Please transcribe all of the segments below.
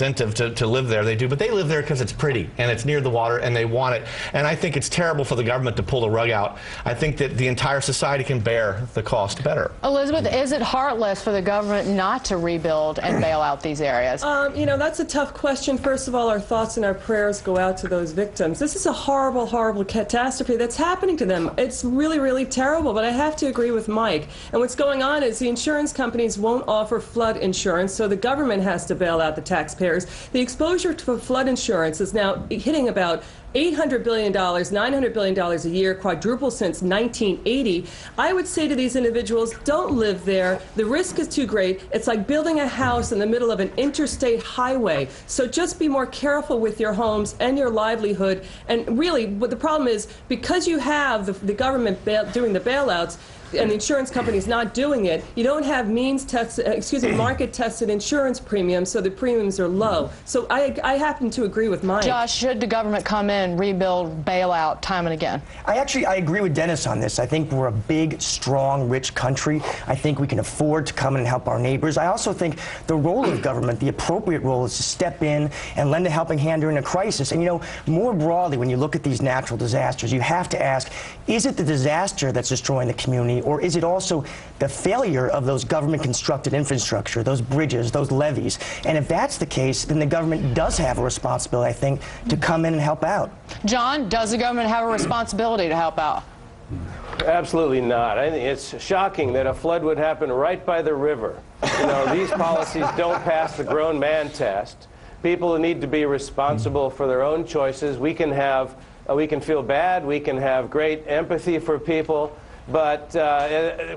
incentive to live there. They do, but they live there because it's pretty and it's near the water and they want it. And I think it's terrible for the government to pull the rug out. I think that the entire society can bear the cost better. Elizabeth, is it heartless for the government not to rebuild and bail out these areas? You know, that's a tough question. First of all, our thoughts and our prayers go out to those victims. This is a horrible, horrible catastrophe that's happening to them. It's really, really terrible, but I have to agree with Mike. And what's going on is the insurance companies won't offer flood insurance, so the government has to bail out the taxpayers. The exposure to flood insurance is now hitting about $800 billion, $900 billion a year, quadruple since 1980. I would say to these individuals, don't live there. The risk is too great. It's like building a house in the middle of an interstate highway. So just be more careful with your homes and your livelihood. And really, what the problem is, because you have the government doing the bailouts, and the insurance company's not doing it, you don't have market-tested insurance premiums, so the premiums are low. So I happen to agree with Mike. Josh, should the government come in, rebuild, bail out time and again? I agree with Dennis on this. I think we're a big, strong, rich country. I think we can afford to come in and help our neighbors. I also think the role of government, the appropriate role, is to step in and lend a helping hand during a crisis. And, you know, more broadly, when you look at these natural disasters, you have to ask, is it the disaster that's destroying the community, or is it also the failure of those government-constructed infrastructure, those bridges, those levees? And if that's the case, then the government does have a responsibility, I think, to come in and help out. John, does the government have a responsibility to help out? Absolutely not. I think it's shocking that a flood would happen right by the river. You know, these policies don't pass the grown man test. People need to be responsible for their own choices. We can feel bad, we can have great empathy for people, but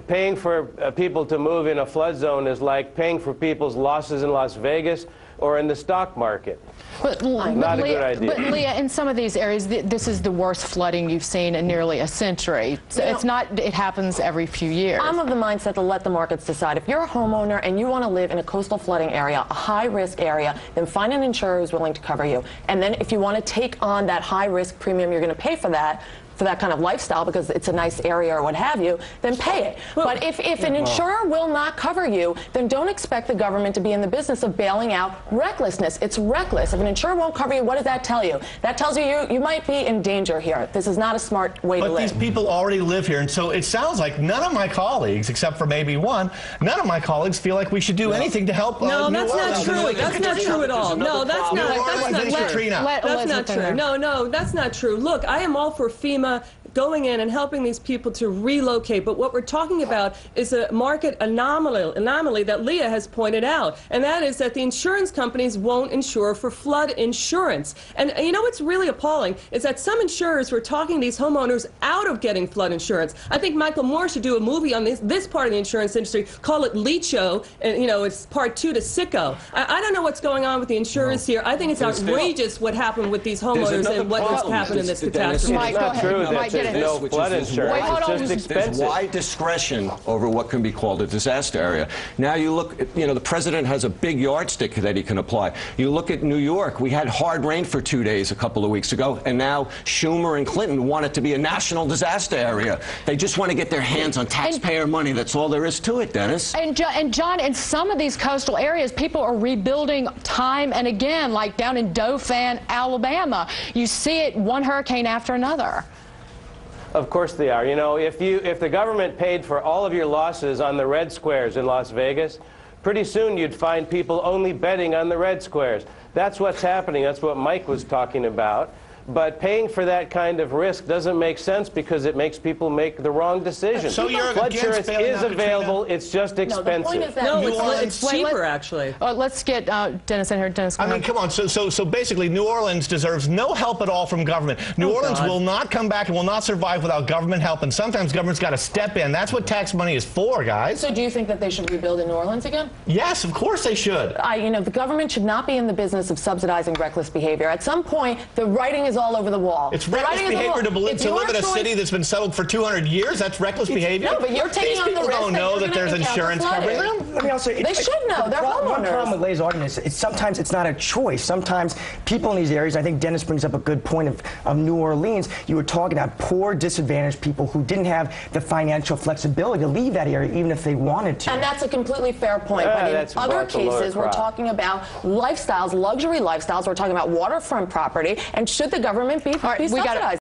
paying for people to move in a flood zone is like paying for people's losses in Las Vegas or in the stock market. Not a good idea. But Leah, in some of these areas, this is the worst flooding you've seen in nearly a century. So it's not, it happens every few years. I'm of the mindset to let the markets decide. If you're a homeowner and you want to live in a coastal flooding area, a high-risk area, then find an insurer who's willing to cover you. And then if you want to take on that high-risk premium, you're going to pay for that kind of lifestyle because it's a nice area or what have you, then pay it. But if an insurer will not cover you, then don't expect the government to be in the business of bailing out recklessness. It's reckless. If an insurer won't cover you, what does that tell you? That tells you you might be in danger here. This is not a smart way to live. But these people already live here, and so it sounds like none of my colleagues, except for maybe one, none of my colleagues feel like we should do anything to help. No, that's not true. That's not true at all. No, that's not true. That's not true. No, that's not true. Look, I am all for FEMA going in and helping these people to relocate, but what we're talking about is a market anomaly that Leah has pointed out, and that is that the insurance companies won't insure for flood insurance. And you know what's really appalling is that some insurers were talking these homeowners out of getting flood insurance. I think Michael Moore should do a movie on this part of the insurance industry, call it Leacho, and you know, it's part 2 to Sicko. I don't know what's going on with the insurers here. I think it's outrageous what happened with these homeowners and what has happened in this catastrophe. Mike, go ahead. There's no flood insurance. It's just expensive. There's wide discretion over what can be called a disaster area. Now you look, you know, the president has a big yardstick that he can apply. You look at New York. We had hard rain for 2 days a couple of weeks ago, and now Schumer and Clinton want it to be a national disaster area. They just want to get their hands on taxpayer money. That's all there is to it, Dennis. And John, in some of these coastal areas, people are rebuilding time and again, like down in Dauphin, Alabama. You see it one hurricane after another. Of course they are. You know, if the government paid for all of your losses on the red squares in Las Vegas, pretty soon you'd find people only betting on the red squares. That's what's happening. That's what Mike was talking about. But paying for that kind of risk doesn't make sense because it makes people make the wrong decisions. So flood insurance is available. It's just expensive. No, the point is that it's cheaper, actually. Let's get Dennis in here. Dennis, I mean, come on. So basically, New Orleans deserves no help at all from government. New Orleans will not come back and will not survive without government help. And sometimes government's got to step in. That's what tax money is for, guys. So do you think that they should rebuild in New Orleans again? Yes, of course they should. You know, the government should not be in the business of subsidizing reckless behavior. At some point, the writing is is all over the wall. It's reckless behavior to live in a city that's been settled for 200 years. That's reckless behavior. No, but you're taking on the risk. These people don't know that there's insurance covering them. Let me also, they should know. They're homeowners. One problem with Lay's argument is sometimes it's not a choice. Sometimes people in these areas, I think Dennis brings up a good point of New Orleans. You were talking about poor, disadvantaged people who didn't have the financial flexibility to leave that area even if they wanted to. And that's a completely fair point. But in other cases, we're talking about lifestyles, luxury lifestyles. We're talking about waterfront property. And should the government be subsidized?